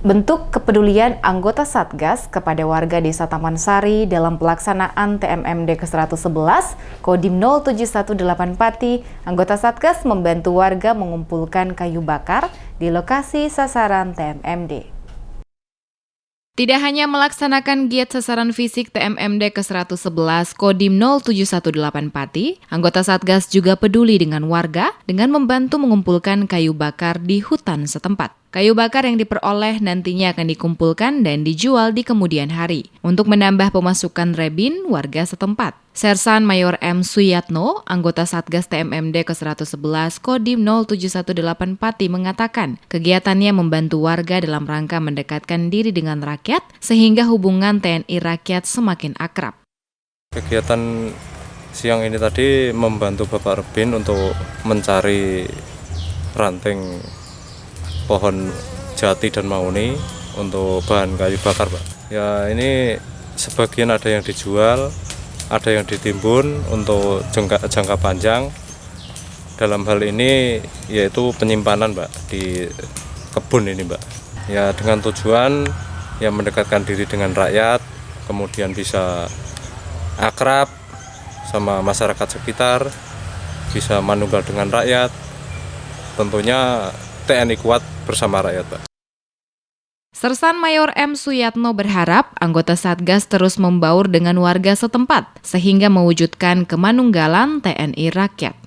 Bentuk kepedulian anggota Satgas kepada warga Desa Taman Sari dalam pelaksanaan TMMD ke-111 Kodim 0718 Pati, anggota Satgas membantu warga mengumpulkan kayu bakar di lokasi sasaran TMMD. Tidak hanya melaksanakan giat sasaran fisik TMMD ke-111 Kodim 0718 Pati, anggota Satgas juga peduli dengan warga dengan membantu mengumpulkan kayu bakar di hutan setempat. Kayu bakar yang diperoleh nantinya akan dikumpulkan dan dijual di kemudian hari untuk menambah pemasukan rebin warga setempat. Sersan Mayor M. Suyatno, anggota Satgas TMMD ke-111 Kodim 0718 Pati mengatakan kegiatannya membantu warga dalam rangka mendekatkan diri dengan rakyat sehingga hubungan TNI rakyat semakin akrab. Kegiatan siang ini tadi membantu Bapak Rebin untuk mencari ranting pohon jati dan mahuni untuk bahan kayu bakar, Pak. Ya, ini sebagian ada yang dijual, ada yang ditimbun untuk jangka panjang. Dalam hal ini yaitu penyimpanan, Pak, di kebun ini, Pak. Ya, dengan tujuan yang mendekatkan diri dengan rakyat, kemudian bisa akrab sama masyarakat sekitar, bisa manunggal dengan rakyat. Tentunya TNI kuat bersama rakyat, Pak. Sersan Mayor M. Suyatno berharap anggota Satgas terus membaur dengan warga setempat sehingga mewujudkan kemanunggalan TNI rakyat.